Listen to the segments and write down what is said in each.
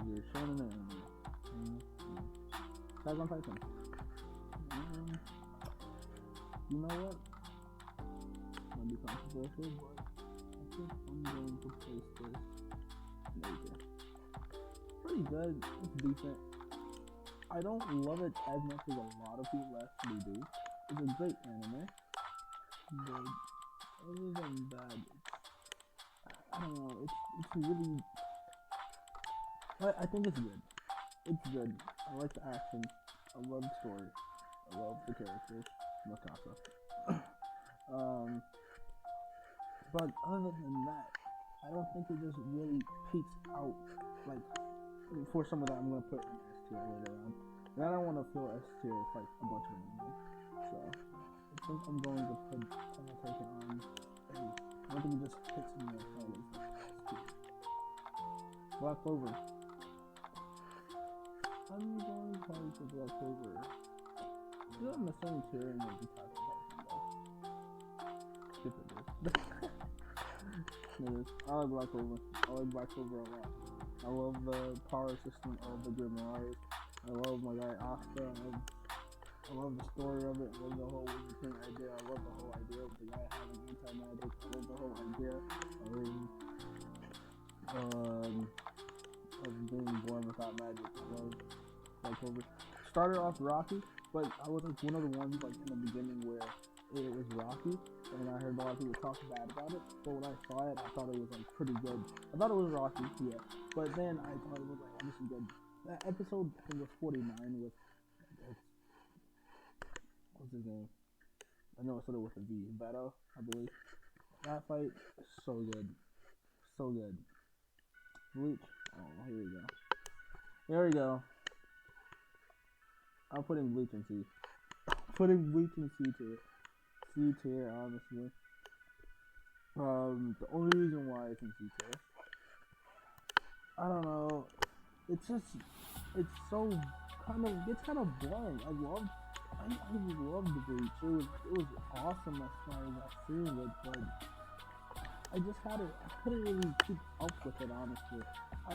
here. Shonen anime. Attack on Titan. You know what? Might be controversial, but I think I'm going to place this major. Pretty good. It's decent. I don't love it as much as a lot of people actually do. It's a great anime, but other than that, I don't know. It's really. I think it's good. It's good. I like the action. I love the story. I love the characters. Makata. But other than that, I don't think it just really peaks out. Like, for some of that, I'm gonna put an S tier later on. And I don't want to feel S tier with like a bunch of anime. So I think I'm going to put Taken on A. I don't think it just hits me as hard as S tier. Black Clover. I'm going to probably put Black Clover. Still in the same tier and like Attack on Titan though. Skip it, dude. I like Black Clover. I like Black Clover a lot. I love the power system of the Grimoires. I love my guy Asta. I love the story of it. I love the whole Wizard King idea. I love the whole idea of the guy having anti-magic. I love the whole idea of being born without magic. I love Black Clover. Started off rocky, but I was like one of the ones like in the beginning where it was rocky, and I heard a lot of people talk bad about it. But when I saw it, I thought it was like pretty good. I thought it was rocky, yeah. But then I thought it was like honestly good. That episode I think was 49 with what's his name? I know it started with a V. Beto, I believe. That fight is so good. So good. Bleach. Oh, here we go. Here we go. I'm putting Bleach in C. Putting Bleach in C tier. C tier, honestly. The only reason why it's in C tier, I don't know. It's just, it's so gets kind of boring. I loved Bleach. It was awesome as far as I seen it, but I couldn't really keep up with it, honestly. I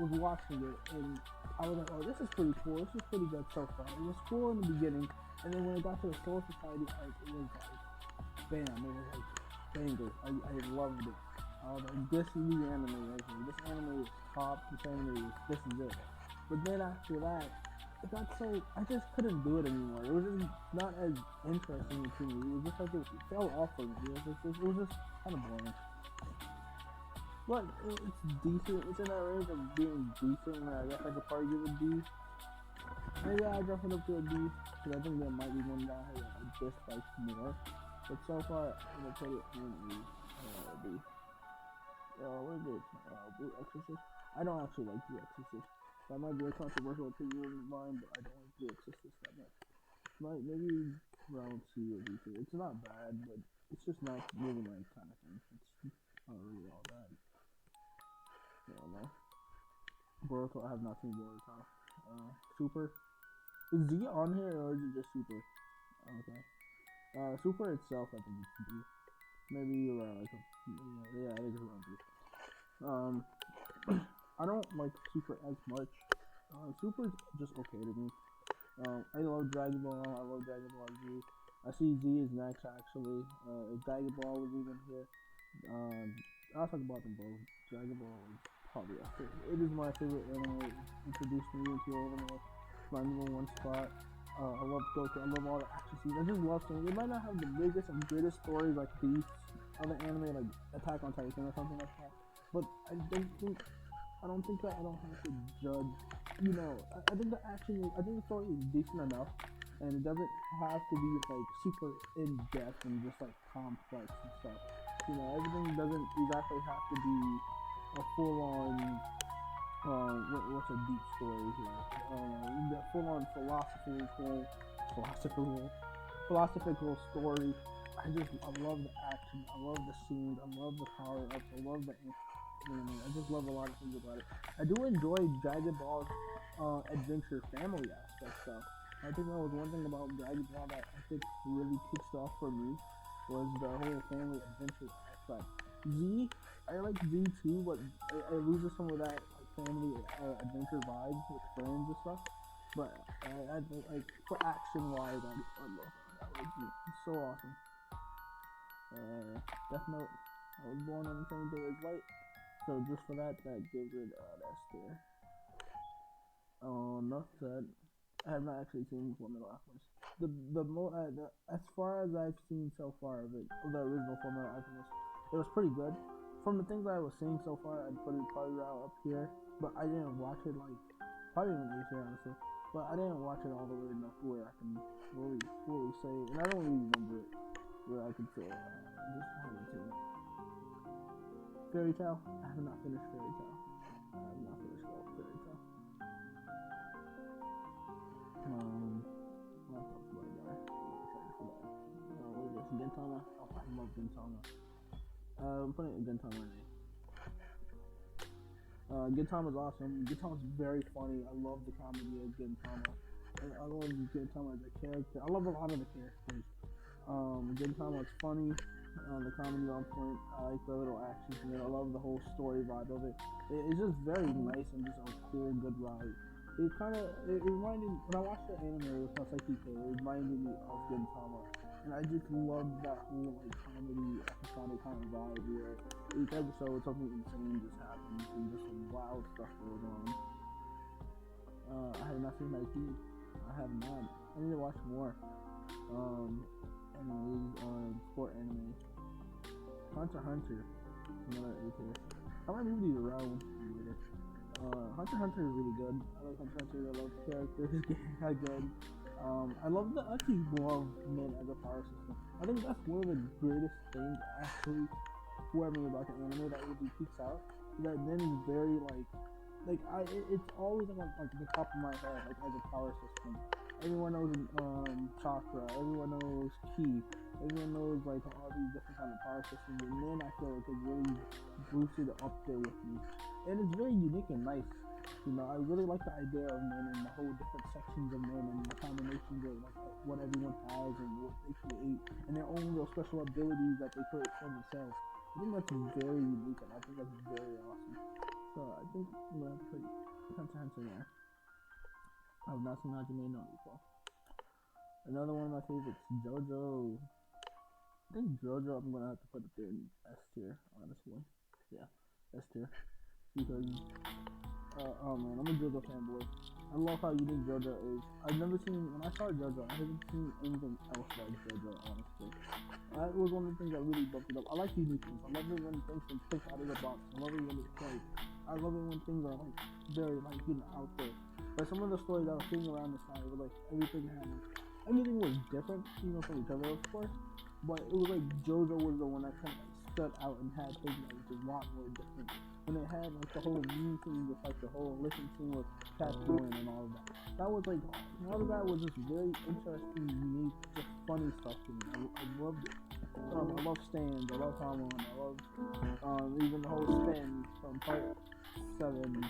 was watching it and I was like, oh, this is pretty cool. This is pretty good so far. It was cool in the beginning, and then when it got to the Soul Society arc, it was like, bam, it was like banger. I loved it. I was like, this is the anime right here. This anime is top. This is it. But then after that, it got so, I just couldn't do it anymore. It was just not as interesting to me. It was just like it fell off of me. It was just kind of boring. But it's decent. It's in that range of being decent. I guess I could probably give it a B. Maybe I drop it up to a B, because I think there might be one down here that I dislike more. But so far, I'm gonna put it in a B. What is it? Blue Exorcist? I don't actually like Blue Exorcist. That might be a controversial opinion of mine, but I don't like Blue Exorcist that much. Maybe round C or B. It's not bad, but it's just not really my kind of thing. It's not really all that. I don't know. Boruto, I have not seen Boruto. Super. Is Z on here or is it just Super? Okay. Super itself, I think it's B. Maybe around like yeah, I think it's around B. I don't like Super as much. Super's just okay to me. I love Dragon Ball. I love Dragon Ball Z. I see Z is next actually. If Dragon Ball was even here, I'll talk about them both. Dragon Ball is probably up there. It is my favorite anime. It introduced me into anime. It's my number one spot. I love Goku. I love all the action scenes. I just love them. They might not have the biggest and greatest stories like these other anime, like Attack on Titan or something like that. But I don't think that I don't have to judge. You know, I think the story is decent enough, and it doesn't have to be like super in depth and just like complex and stuff. You know, everything doesn't exactly have to be a full on. What's a deep story here? The full on philosophical story. I love the action. I love the scenes. I love the power ups. I love the anime. I just love a lot of things about it. I do enjoy Dragon Ball's adventure family aspect stuff. I think that was one thing about Dragon Ball that I think really kicked off for me was the whole family adventure aspect. Z, I like Z too, but I lose some of that like family adventure vibes with friends and stuff. But I think like for action wise, I love that. That was so awesome. Death Note. I was born on the same day as Light, so just for that, that gives it S tier. Enough said. I have not actually seen Full Metal Alchemist. As far as I've seen so far of it, of the original Full Metal Alchemist, it was pretty good. From the things I was seeing so far, I'd put it probably right up here. But I didn't watch it like probably even A tier honestly. But I didn't watch it all the way enough where I can fully say, and I don't really remember it where I can say I just haven't seen it. Fairy Tail. I have not finished Fairy Tail. I have not finished Fairy Tail. What else do I got? I'm excited for that. What is this? Gintama? Oh, I love Gintama. I'm putting it in Gintama name. Gintama's awesome. Gintama's very funny. I love the comedy of Gintama. I love Gintama as a character. I love a lot of the characters. Gintama's funny. The comedy on point. I like the little actions in it. I love the whole story vibe of it. It's just very nice and just a cool, good ride. It reminded, when I watched the anime with Masaki K, it reminded me of Gintama. And I just love that whole like comedy, episodic kind of vibe where each episode something insane just happens and just some wild stuff goes on. I have not seen Haikyuu. I have not. I need to watch more. Anyways, sport anime. Hunter x Hunter. Another A tier. I might move these around later. Hunter x Hunter is really good. I like Hunter x Hunter. I love the characters. Again. I love the actually love men as a power system. I think that's one of the greatest things actually whoever about the anime that really peaks out. That men is very it's always like the top of my head, like as a power system. Everyone knows chakra, everyone knows ki, everyone knows like all these different kind of power systems, and then I feel like it really boosted up there with me. And it's very unique and nice. You know, I really like the idea of men and the whole different sections of men and the combinations of like what everyone has and what they create and their own little special abilities that they create for themselves. I think that's very unique and I think that's very awesome. So I think I'm gonna put Hunter x Hunter there. I have not seen Hajime no before. Another one of my favorites, JoJo. I think JoJo I'm gonna have to put it there in S tier, honestly. Yeah, S tier. Because oh man, I'm a JoJo fanboy. I love how unique JoJo is. I've never seen, when I saw JoJo, I haven't seen anything else like JoJo, honestly. That was one of the things that really bumped it up. I like uniqueness. I love it when things can think out of the box. I love it when it's like, I love it when things are like very like, you know, out there. But some of the stories I was seeing around this time, it was like everything was different, you know, from each other, of course. But it was like JoJo was the one that kind of like stood out and had things that was just a lot more different. And it had like the whole new thing with like the whole listen thing with Catwoman and all of that. That was like, all of that was just very interesting, unique, just funny stuff to me. I loved it. I love Stands, I love Hamon, I love even the whole spin from part 7.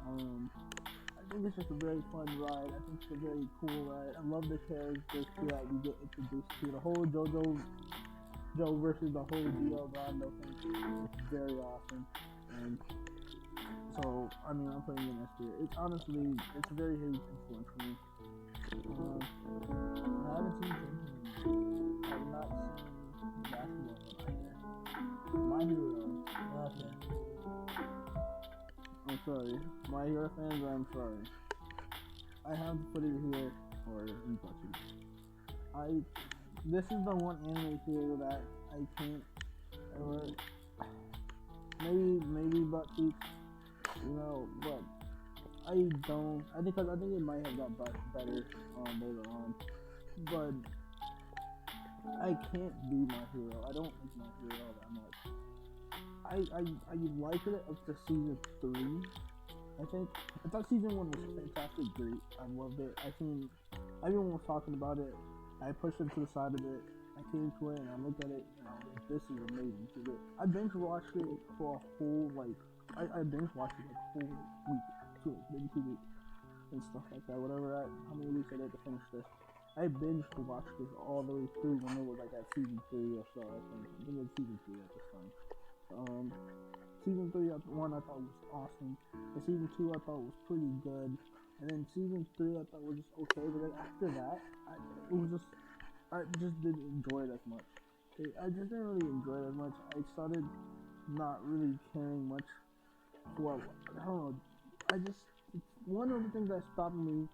I think it's just a very fun ride. I think it's a very cool ride. I love the characters that we get introduced to. The whole Joe versus the whole Dio Brando thing. It's very awesome. And so, I mean, I'm putting it in S tier. It's honestly, it's a very huge influence for me. I haven't seen something. I have not seen basketball either. My Hero. Okay. I'm sorry. My Hero fans, I'm sorry. I have to put it here, or in Portuguese. This is the one anime here that I can't ever. Maybe butt cheeks, you know, but I don't. I think it might have got better later on, but I can't do My Hero. I don't like My Hero that much. I liked it up to season 3. I think I thought season 1 was fantastic, great. I loved it. I seen everyone was talking about it. I pushed it to the side of it. I came to it and I looked at it and I was like, this is amazing. I binge watched it for a whole I binge watched it like a whole week, maybe 2 weeks and stuff like that. Whatever, how many weeks I had to finish this. I binge watched this all the way through when it was like at season 3 or so. I think it was season 3 at this time. Season 3, one I thought was awesome. And season 2 I thought was pretty good. And then season 3 I thought was just okay. But then after that, I just didn't enjoy it as much. I just didn't really enjoy it as much. I started not really caring much. Well, I don't know. One of the things that stopped me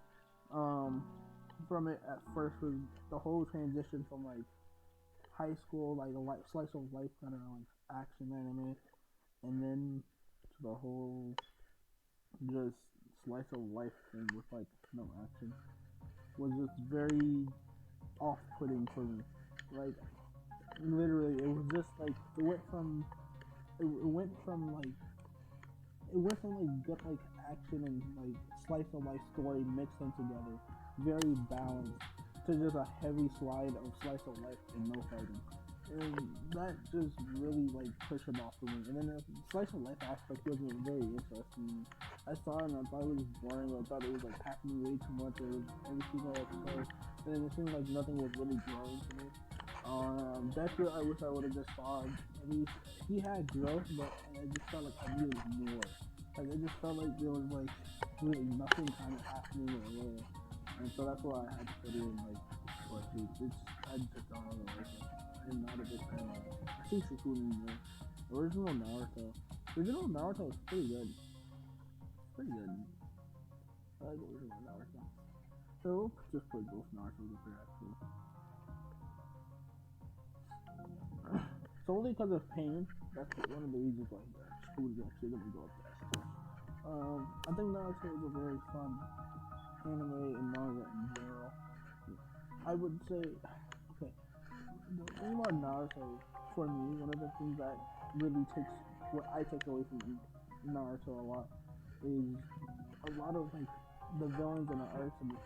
from it at first was the whole transition from like high school, like a slice of life kind of like action anime, and then to the whole just slice of life thing with like no action was just very off-putting for me. Like literally, it was just like it went from like good like action and like slice of life story mixed in together, very balanced, to just a heavy slide of slice of life and no fighting. And that just really like pushed it off for me. And then the slice of life aspect wasn't very interesting. I saw it and I thought it was boring. I thought it was like happening way too much. It was every single episode, and then it seemed like nothing was really growing to me. That's what I wish I would have just saw. At least he had growth, but I just felt like I needed more. Like it just felt like there was like really nothing kind of happening or there, and so that's why I had to put it in like what I just don't really like it. I'm not a big fan of it. I think Shippuden more. Original Naruto. Original Naruto is pretty good. Pretty good. I like original Naruto. So we'll just put both Naruto's up there actually. Solely because of pain, that's one of the reasons why Shippuden is actually gonna go up there. I think Naruto is a very fun anime and manga in general. I would say, okay, the thing about Naruto, for me, one of the things that really takes, what I take away from Naruto a lot, is a lot of, like, the villains and the arcs and the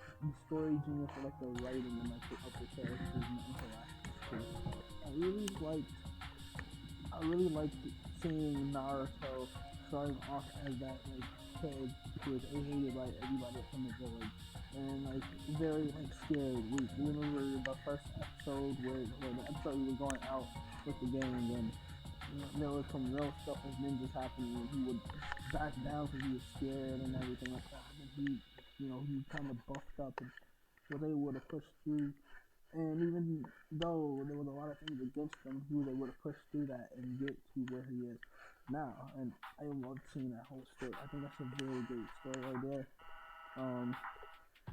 story genius of, like, the writing and, like, of the characters and the interactions. I really liked seeing Naruto starting off as that, like, kid who was hated by everybody from the village, and like very like scared. We remember the first episode where the episode we were going out with the gang, and there was some real stuff with ninjas happening, and he would back down because he was scared and everything like that. And he kind of buffed up and was able to push through. And even though there was a lot of things against him, he was able to push through that and get to where he is now. And I love seeing that whole story. I think that's a very great story right there.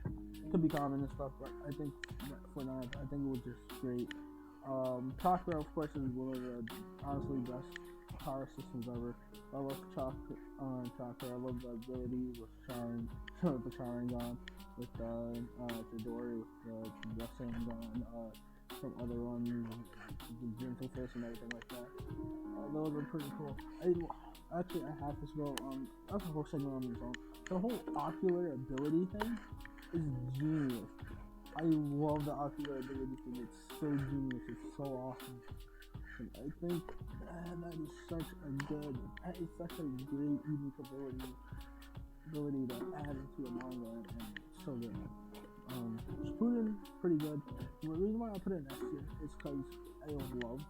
It could be common and stuff, but I think for now, I think it was just great. Chakra, of course, is one of the honestly best power systems ever. I love Chakra. I love the ability with the Sharingan, with Chidori, with the Rasengan, some other ones, the Gentle Fist and everything like that. Those are pretty cool. I have to go on. That's a whole segment on its own. The whole ocular ability thing is genius. I love the ocular ability thing. It's so genius. It's so awesome. And I think that is such a great unique ability to add into a manga, and it's so good. Shippuden, pretty good. The reason why I put it in S tier is because I love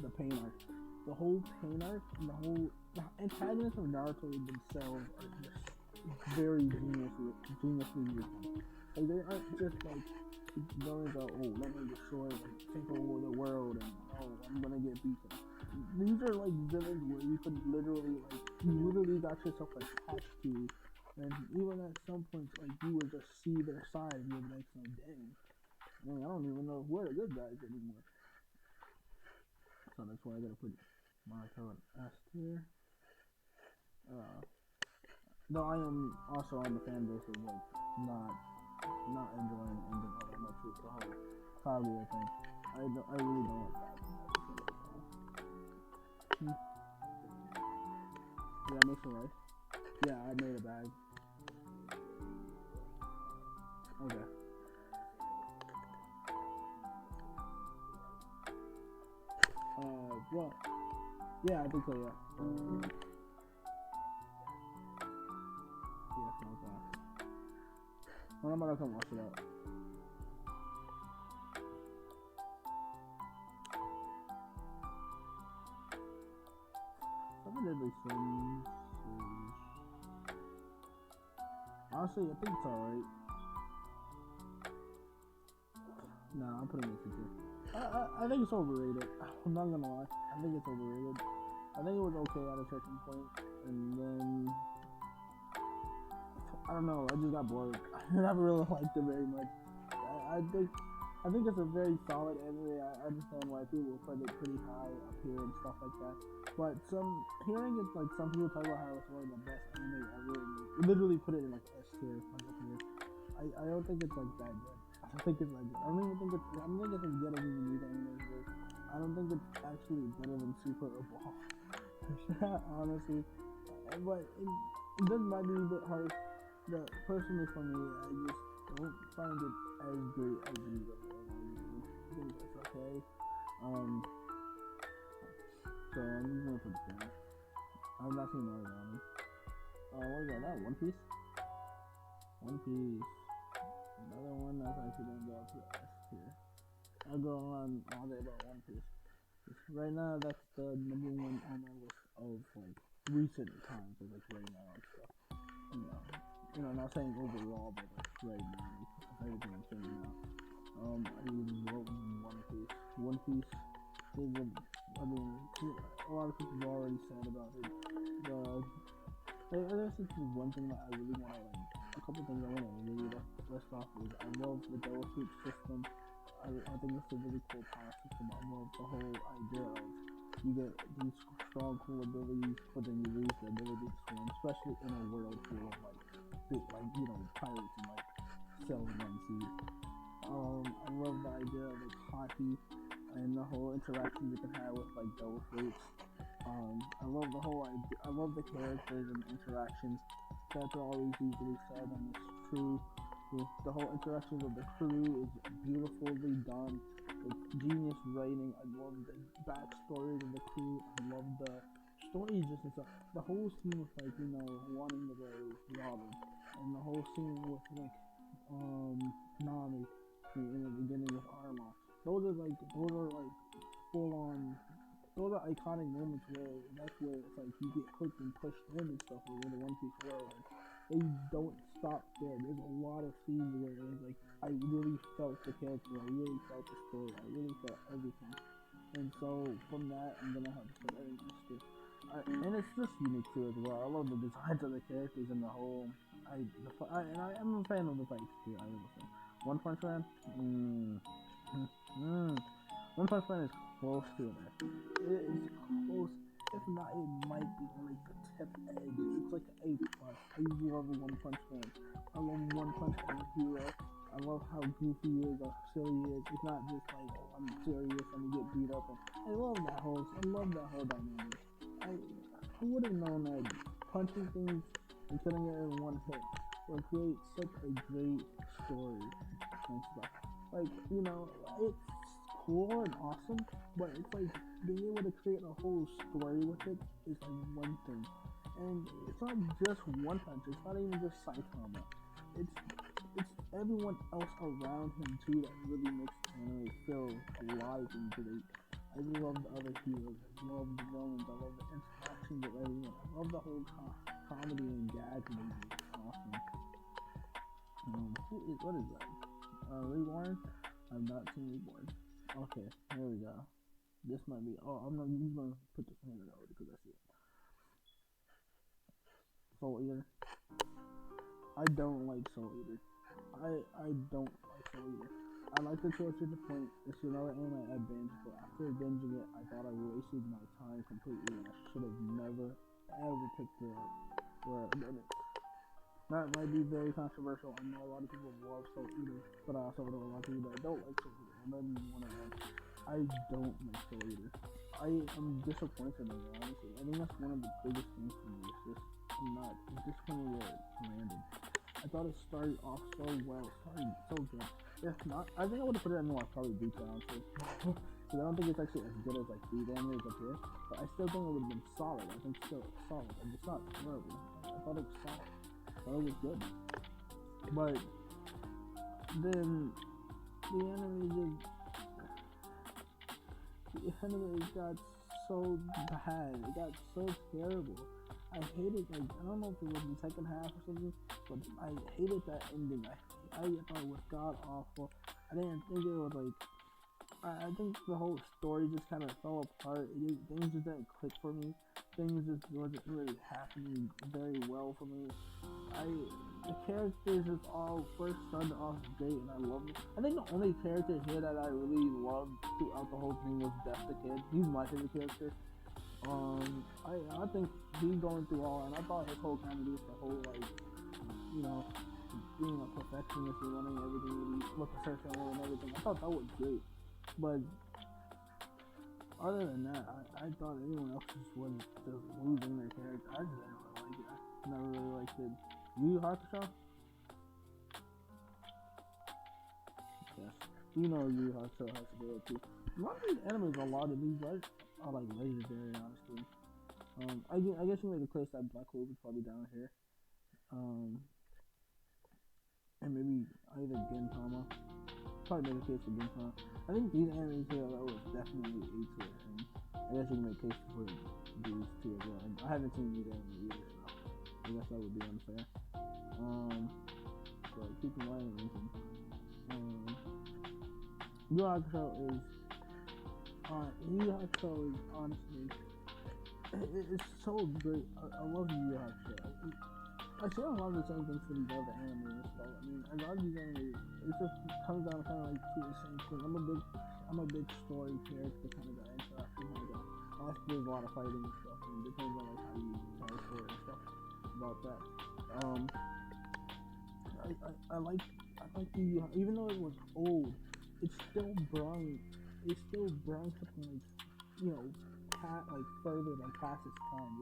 the pain arc. The whole pain arc and the antagonists of Naruto themselves are just very geniusly written. Like they aren't just like villains that let me destroy and take over the world and I'm gonna get beaten. These are like villains where you could literally got yourself attached to, and even at some points like you would just see their side and you'd be like, dang, man, I don't even know if we're the good guys anymore. So that's why I gotta put Naruto in S tier. Though I am also on the fan base of like not enjoying the ending all that much with the whole Kaguya thing. I really don't like that. Did I make some rice? Yeah, I made a bag. Okay. Well, yeah, I think so, yeah. Yeah, it's not that. Well, I'm about to come wash it out. Definitely Honestly, I think it's alright. Nah, I'm putting it in tier. I think it's overrated. I'm not gonna lie. I think it's overrated. I think it was okay at a certain point, and then I don't know. I just got bored. I never really liked it very much. I think it's a very solid anime. I understand why people put it pretty high up here and stuff like that. But hearing it like some people talk about how it's one of the best anime ever, and literally put it in like S tier, like up here. I don't think it's like that good. I don't think it's like good. I don't even think it's as good as even these animes are. I don't think it's actually better than Super or Ball. Honestly, but it does might be a bit harsh. But personally for me, I just don't find it as great as these other ones. I think it's okay. So I'm just gonna put it down. I've not seen Naruto. What is that? One Piece? One Piece. Another one that's actually gonna go to S tier. I'll go on all day about One Piece. Right now, that's the number one on my list of like recent times, like right now and stuff. Not saying overall, but like right now, everything I'm saying now. I love One Piece. One Piece is a lot of people have already said about it. I guess it's one thing that I really want to a couple things I want to really list off is I love the Devil Fruit system. I think it's a really cool power system. I love the whole idea of you get these strong, cool abilities, but then you lose the ability to swim, especially in a world full of pirates and like selling on sea. I love the idea of like hockey and the whole interaction you can have with like Devil Fruits. I love the whole idea. I love the characters and the interactions. That's always easily said, and it's true. The whole interaction with the crew is beautifully done. It's genius writing. I love the backstories of the crew. I love the story just itself. The whole scene with wanting to raise Robin, and the whole scene with Nami in the beginning with Arma. Those are full on. Those are iconic moments where it's like you get hooked and pushed in and stuff in the One Piece world. They don't stop there. There's a lot of scenes where it's like I really felt the character, I really felt the story, I really felt everything. And so from that, I'm gonna have to put that in S. And it's just unique too as well. I love the designs of the characters and the whole. I'm a fan of the fights too. I will say. One Punch Man. One Punch Man is close to an S. It is close. If not, it might be like the tip edge. It's like an A+. I love One Punch Man. I love One Punch Man hero. I love how goofy he is, how silly he is. It's not just like, oh, I'm serious and you get beat up. I love that whole dynamic. Who would have known that punching things and killing it in one hit would create such a great story and stuff. It's cool and awesome, but it's like being able to create a whole story with it is like one thing. And it's not just One Punch, it's not even just Saitama. It's everyone else around him too that really makes the anime feel alive and great. I love the other heroes, I love the villains, I love the interactions with everyone, I love the whole comedy and gag movie. It's awesome. What is that? Reborn? I've not seen Reborn. Okay, here we go. This might be. I'm gonna put this in here already because I see it. Soul Eater. I don't like Soul Eater. I don't like Soul Eater. I like the choice to the point. It's another anime I binged, but after binging it, I thought I wasted my time completely, and I should have never ever picked it up. That might be very controversial. I know a lot of people love Soul Eater, but I also know a lot of people that don't like Soul Eater. And I'm one of them. I don't like Soul Eater. I am disappointed in it, honestly. I think that's one of the biggest things for me. It's just not disappointed where it landed. I thought it started off so well, started so good. If not, I think I would have put it in more probably deep down too. Because I don't think it's actually as good as like these animes up here. But I still think it would have been solid. I think still it's solid. Like, it's not terrible. I thought it was solid. I thought it was good. But then the anime got so bad. It got so terrible. I hated, like, I don't know if it was the second half or something, but I hated that ending. I thought it was god awful. I didn't think it was like. I think the whole story just kind of fell apart. Things just didn't click for me. Things just wasn't really happening very well for me. The characters just all first started off great, and I loved it. I think the only character here that I really loved throughout the whole thing was Death the Kid. He's my favorite character. I think he's going through all, and I thought his whole comedy, the whole like, you know, being a perfectionist and wanting everything to look a certain way and everything. I thought that was great. But other than that, I thought everyone else was just losing their character. I just didn't really like it. I never really liked it. Yu Yu Hakusho? Yes. You know Yu Yu Hakusho has to go too. A lot of these animes, a lot of these are like legendary, honestly. I guess you made the case that Black Clover is probably down here. And maybe either Gintama. Probably make a case for Gintama. I think these animes here that was definitely A tier, and I guess you can make a case for these two as well. I haven't seen these anime either, so I guess that would be unfair. So keep in mind everything. Yu Yu Hakusho is honestly, it's so great. I love Yu Yu Hakusho. I say a lot of the same things for these other anime and stuff. I mean, a lot of these anime, it just comes down kind of like to the same thing. I'm a big story character kind of guy, so I feel like there's a lot of fighting and stuff, and it depends on like how you tell a story and stuff about that. I like the, even though it was old, it still brought something like, you know, further than past its time.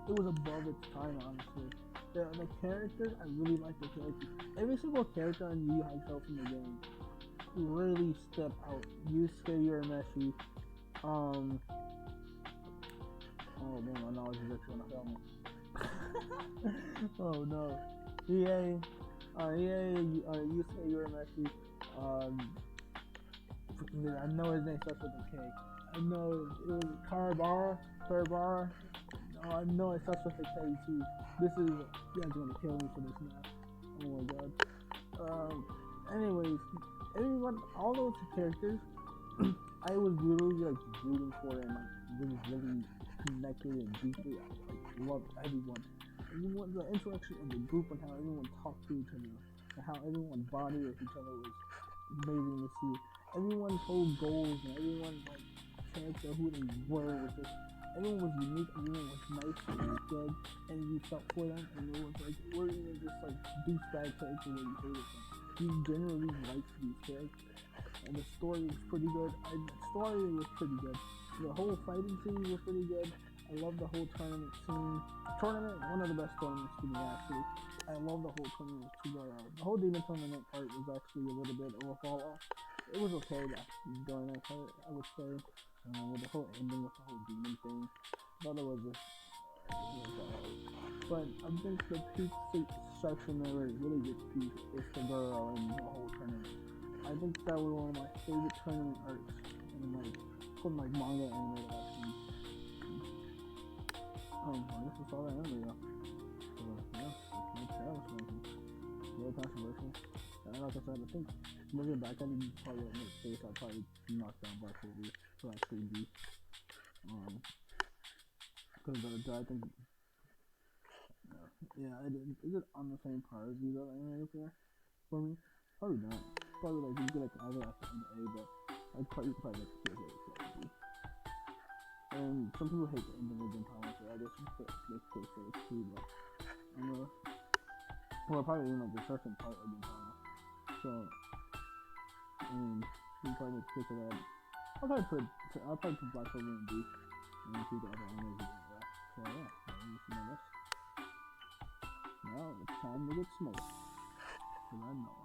It was above its time, honestly. The characters, I really like the characters. Every single character on Yu Yu Hakusho from the game really step out. Yusuke Urameshi, oh man, my knowledge is actually gonna fail me. Oh no. Yusuke Urameshi, I know his name starts with a K. I know it was Karabara. No, I know it starts with a K too. You guys are gonna kill me for this now. Oh my god. Anyways, all those characters, I was literally like rooting for and like really connected and deeply. I loved everyone. The interaction of the group and how everyone talked to each other, and how everyone bonded with each other was amazing to see. Everyone's whole goals and everyone's like character, who they were, was just, everyone was unique, everyone was nice and good, and you felt for them, and it was like, it wasn't even just like douchebag characters that you hated them. You generally liked these characters, and the story was pretty good. The whole fighting scene was pretty good. I love the whole tournament scene. One of the best tournaments to me, actually. I love the whole tournament with Tugara. The whole demon tournament part was actually a little bit of a fall off. It was okay during that part, I would say. With the whole ending with the whole demon thing. I thought it was just, but I think the peak section there, really good peak, is Tugara and the whole tournament. I think that was one of my favorite tournament arcs in from manga anime that I've seen. I guess that's all I know, yeah. So, yeah, that's my travel ranking. Really controversial. And like I said, I think looking back, I didn't probably make a case. I probably knocked down Black Clover to actually be. Because I think, yeah, is it on the same par as these other anime up there for me? Probably not. Probably like you get like either at the end of A, but I'd probably like to get it at B. And some people hate the ending of Gintama, so I guess you could make a case for it too, but well, probably even like the second part of Gintama. So, I mean, you probably make a case for that. I'll probably put Black Clover in B, and see the other animes that. So yeah, you see my list. Now it's time to get smoked. Cause I know.